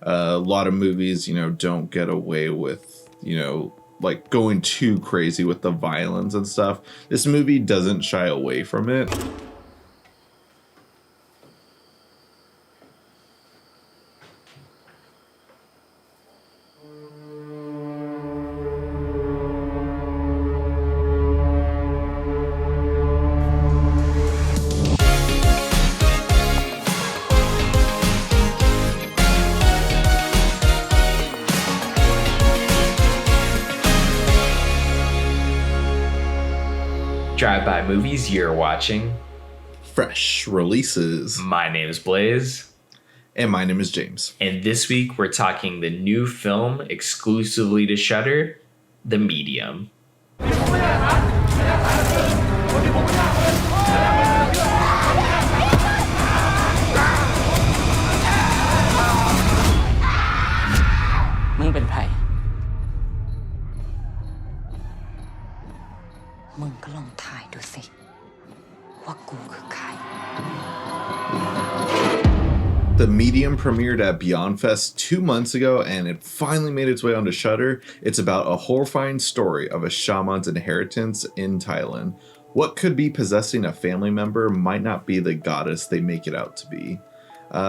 A lot of movies, don't get away with, like going too crazy with the violence and stuff. This movie doesn't shy away from it. Drive-by movies, you're watching Fresh releases. My name is Blaze. And my name is James. And this week we're talking the new film exclusively to Shudder, The Medium. The Medium premiered at Beyond Fest 2 months ago, and it finally made its way onto Shudder. It's about a horrifying story of a shaman's inheritance in Thailand. What could be possessing a family member might not be the goddess they make it out to be.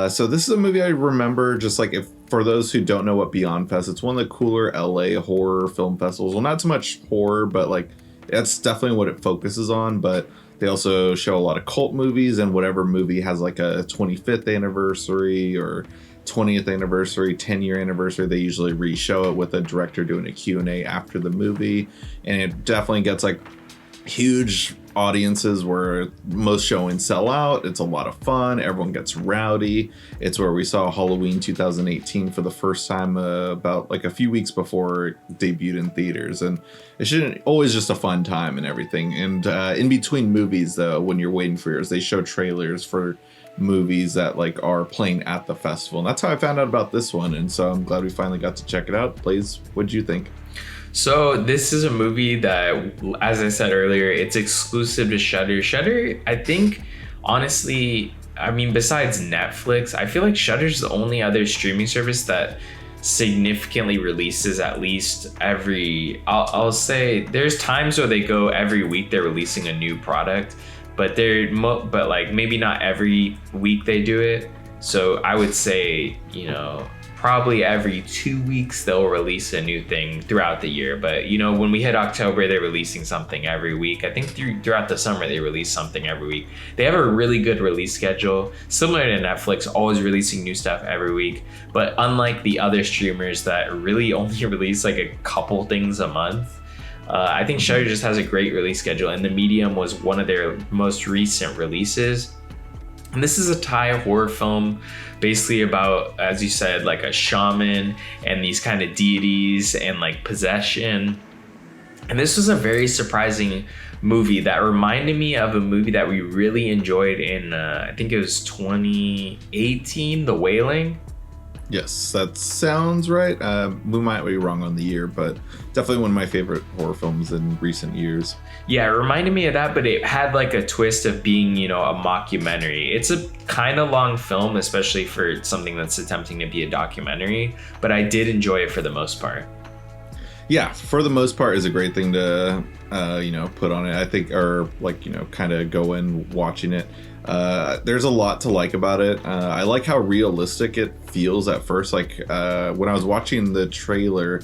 So this is a movie I remember, just like, if for those who don't know what Beyond Fest, it's one of the cooler LA horror film festivals. Well, not so much horror, but like that's definitely what it focuses on. But they also show a lot of cult movies, and whatever movie has like a 25th anniversary or 20th anniversary, 10-year anniversary, they usually re-show it with a director doing a Q&A after the movie. And it definitely gets like huge audiences where most showings sell out. It's a lot of fun. Everyone gets rowdy. It's where we saw Halloween 2018 for the first time about like a few weeks before it debuted in theaters. And it's always just a fun time and everything. And in between movies, though, when you're waiting for yours, they show trailers for movies that like are playing at the festival. And that's how I found out about this one. And so I'm glad we finally got to check it out. Blaze, what'd you think? So this is a movie that, as I said earlier, it's exclusive to Shudder. Shudder, I think, honestly, I mean, besides Netflix, I feel like Shudder's the only other streaming service that significantly releases at least every, I'll say there's times where they go every week, they're releasing a new product, but but like maybe not every week they do it. So I would say, probably every 2 weeks they'll release a new thing throughout the year. But when we hit October, they're releasing something every week. I think throughout the summer they release something every week. They have a really good release schedule, similar to Netflix, always releasing new stuff every week. But unlike the other streamers that really only release like a couple things a month, I think Shudder just has a great release schedule, and The Medium was one of their most recent releases. And this is a Thai horror film basically about, as you said, like a shaman and these kind of deities and like possession. And this was a very surprising movie that reminded me of a movie that we really enjoyed in, I think it was 2018, The Wailing. Yes, that sounds right. We might be wrong on the year, but definitely one of my favorite horror films in recent years. Yeah, it reminded me of that, but it had like a twist of being, a mockumentary. It's a kind of long film, especially for something that's attempting to be a documentary, but I did enjoy it for the most part. Yeah, for the most part is a great thing to, put on it, I think, or like, kind of go in watching it. There's a lot to like about it. I like how realistic it feels at first. Like when I was watching the trailer,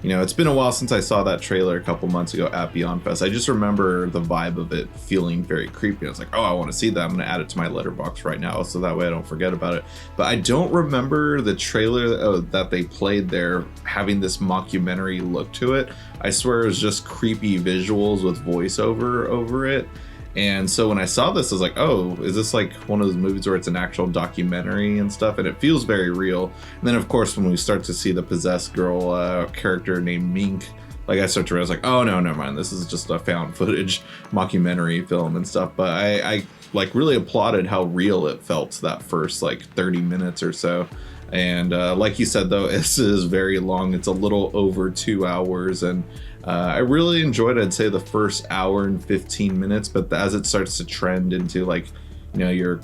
it's been a while since I saw that trailer a couple months ago at Beyond Fest. I just remember the vibe of it feeling very creepy. I was like, oh, I want to see that. I'm going to add it to my letterbox right now so that way I don't forget about it. But I don't remember the trailer that they played there having this mockumentary look to it. I swear it was just creepy visuals with voiceover over it. And so when I saw this, I was like, oh, is this like one of those movies where it's an actual documentary and stuff? And it feels very real. And then, of course, when we start to see the possessed girl character named Mink, like I start to realize, like, oh, no, never mind. This is just a found footage mockumentary film and stuff. But I like really applauded how real it felt that first like 30 minutes or so. And like you said, though, this is very long. It's a little over 2 hours. And I really enjoyed, I'd say, the first hour and 15 minutes. But as it starts to trend into like, your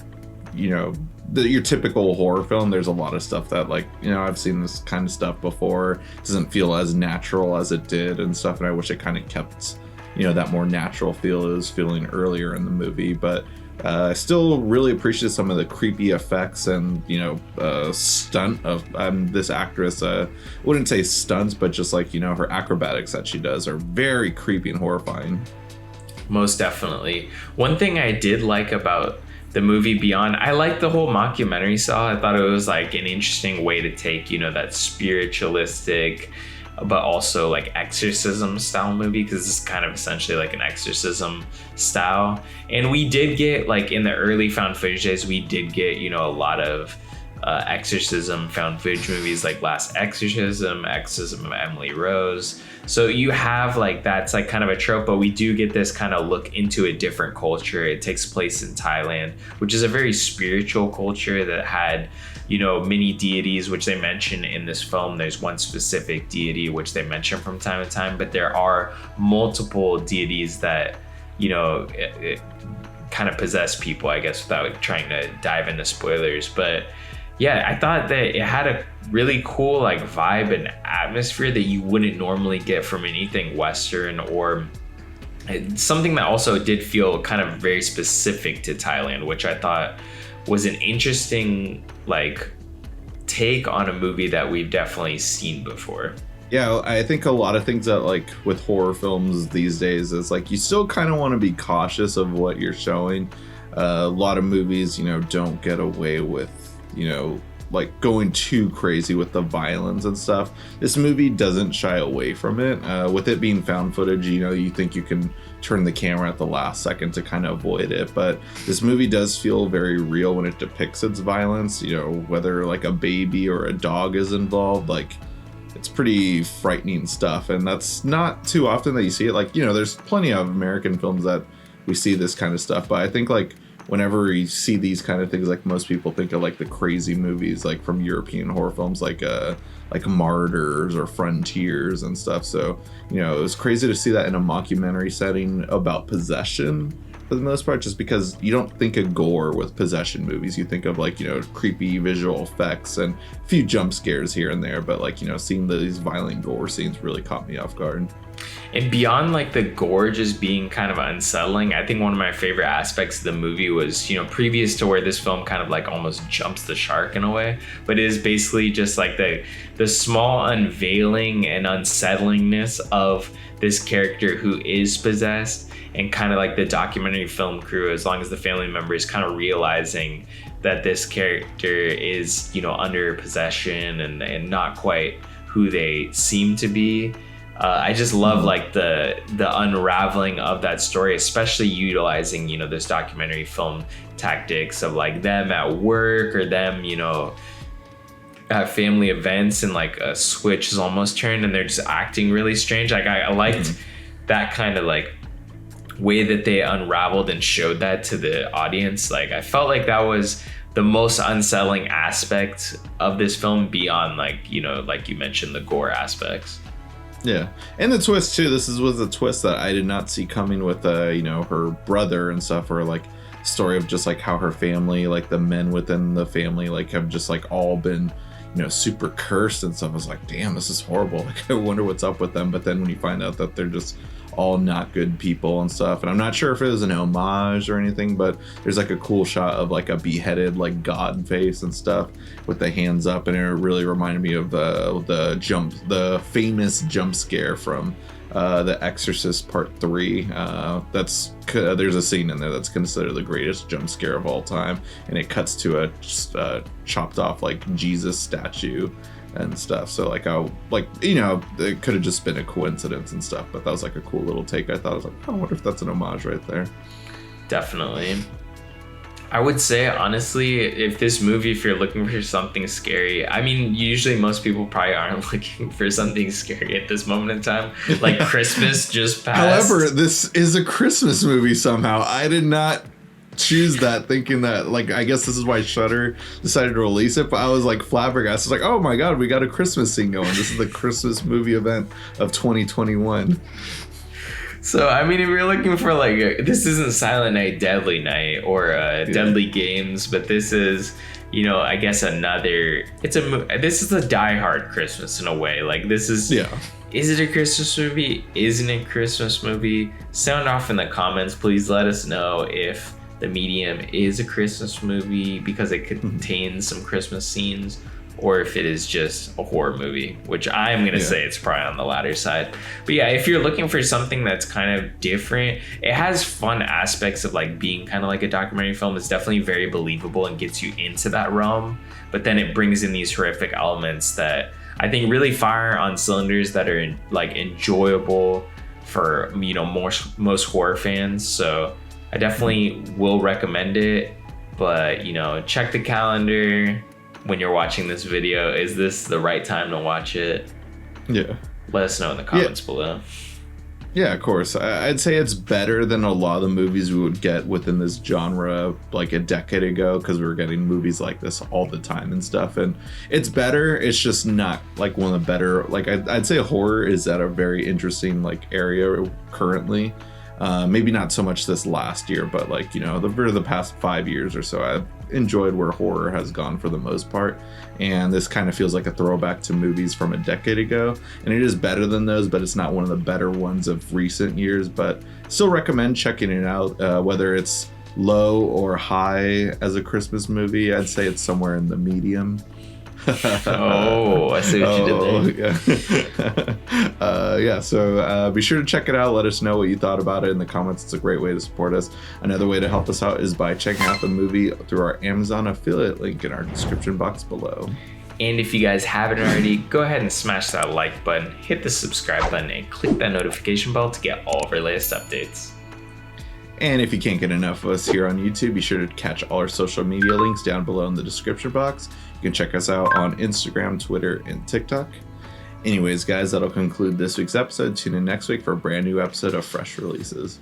your typical horror film, there's a lot of stuff that, like, you know, I've seen this kind of stuff before. It doesn't feel as natural as it did and stuff, and I wish it kind of kept, you know, that more natural feel it was feeling earlier in the movie. But I still really appreciate some of the creepy effects and, you know, stunt of this actress. I wouldn't say stunts, but just like, you know, her acrobatics that she does are very creepy and horrifying. Most definitely. One thing I did like about the movie Beyond, I liked the whole mockumentary style. I thought it was like an interesting way to take, you know, that spiritualistic but also like exorcism style movie, because it's kind of essentially like an exorcism style. And we did get, like, in the early found footage days, we did get, you know, a lot of exorcism found footage movies, like Last Exorcism, Exorcism of Emily Rose. So you have, like, that's like kind of a trope, but we do get this kind of look into a different culture. It takes place in Thailand, which is a very spiritual culture that had, you know, many deities, which they mention in this film. There's one specific deity which they mention from time to time, but there are multiple deities that, you know, it kind of possess people, I guess, without trying to dive into spoilers. But yeah, I thought that it had a really cool, like, vibe and atmosphere that you wouldn't normally get from anything Western, or something that also did feel kind of very specific to Thailand, which I thought was an interesting, like, take on a movie that we've definitely seen before. Yeah, I think a lot of things that, like, with horror films these days is, like, you still kind of want to be cautious of what you're showing. A lot of movies, you know, don't get away with, you know, like, going too crazy with the violence and stuff. This movie doesn't shy away from it. With it being found footage, you know, you think you can turn the camera at the last second to kind of avoid it. But this movie does feel very real when it depicts its violence, you know, whether, like, a baby or a dog is involved. Like, it's pretty frightening stuff. And that's not too often that you see it. Like, you know, there's plenty of American films that we see this kind of stuff. But I think, like, whenever you see these kind of things, like, most people think of, like, the crazy movies, like, from European horror films, like Martyrs or Frontiers and stuff. So, you know, it was crazy to see that in a mockumentary setting about possession for the most part, just because you don't think of gore with possession movies. You think of, like, you know, creepy visual effects and a few jump scares here and there, but, like, you know, seeing these violent gore scenes really caught me off guard. And beyond, like, the gore just being kind of unsettling, I think one of my favorite aspects of the movie was, you know, previous to where this film kind of, like, almost jumps the shark in a way, but it is basically just like the small unveiling and unsettlingness of this character who is possessed, and kind of like the documentary film crew, as long as the family members, kind of realizing that this character is, you know, under possession and not quite who they seem to be. I just love, like, the unraveling of that story, especially utilizing, you know, this documentary film tactics of, like, them at work or them, you know, at family events, and, like, a switch is almost turned and they're just acting really strange. Like, I liked that kind of, like, way that they unraveled and showed that to the audience. Like, I felt like that was the most unsettling aspect of this film, beyond, like, you know, like you mentioned, the gore aspects. Yeah, and the twist too. This was a twist that I did not see coming with, you know, her brother and stuff, or, like, story of just, like, how her family, like, the men within the family, like, have just, like, all been, you know, super cursed and stuff. I was like, damn, this is horrible. Like, I wonder what's up with them. But then when you find out that they're just all not good people and stuff, and I'm not sure if it was an homage or anything, but there's, like, a cool shot of, like, a beheaded, like, god face and stuff with the hands up, and it really reminded me of the famous jump scare from The Exorcist Part 3. There's a scene in there that's considered the greatest jump scare of all time, and it cuts to a chopped off, like, Jesus statue and stuff. So, like, you know, it could have just been a coincidence and stuff, but that was, like, a cool little take. I thought, I was like, oh, I wonder if that's an homage right there. Definitely. I would say, honestly, if you're looking for something scary, I mean, usually most people probably aren't looking for something scary at this moment in time. Like, Christmas just passed. However, this is a Christmas movie somehow. I did not choose that thinking that, like, I guess this is why Shudder decided to release it, but I was, like, flabbergasted. Like, oh my god, we got a Christmas scene going. This is the Christmas movie event of 2021. So, I mean, if you're looking for, like, this isn't Silent Night, Deadly Night, or Deadly Games, but this is, I guess this is a die-hard Christmas in a way. Like, this is, is it a Christmas movie? Isn't it a Christmas movie? Sound off in the comments. Please let us know if The Medium is a Christmas movie because it contains some Christmas scenes, or if it is just a horror movie, which I'm going to say it's probably on the latter side. But yeah, if you're looking for something that's kind of different, it has fun aspects of like being kind of like a documentary film. It's definitely very believable and gets you into that realm. But then it brings in these horrific elements that I think really fire on cylinders that are like enjoyable for, most horror fans. So I definitely will recommend it, but check the calendar when you're watching this video. Is this the right time to watch it? Yeah. Let us know in the comments below. Yeah, of course. I'd say it's better than a lot of the movies we would get within this genre like a decade ago, because we were getting movies like this all the time and stuff. And it's better. It's just not like one of the better. Like I'd say horror is at a very interesting like area currently. Maybe not so much this last year, but like, the past 5 years or so, I've enjoyed where horror has gone for the most part. And this kind of feels like a throwback to movies from a decade ago. And it is better than those, but it's not one of the better ones of recent years. But still recommend checking it out, whether it's low or high as a Christmas movie. I'd say it's somewhere in the medium. Oh, I see what you did there. So be sure to check it out. Let us know what you thought about it in the comments. It's a great way to support us. Another way to help us out is by checking out the movie through our Amazon affiliate link in our description box below. And if you guys haven't already, go ahead and smash that like button, hit the subscribe button, and click that notification bell to get all of our latest updates. And if you can't get enough of us here on YouTube, be sure to catch all our social media links down below in the description box. You can check us out on Instagram, Twitter, and TikTok. Anyways, guys, that'll conclude this week's episode. Tune in next week for a brand new episode of Fresh Releases.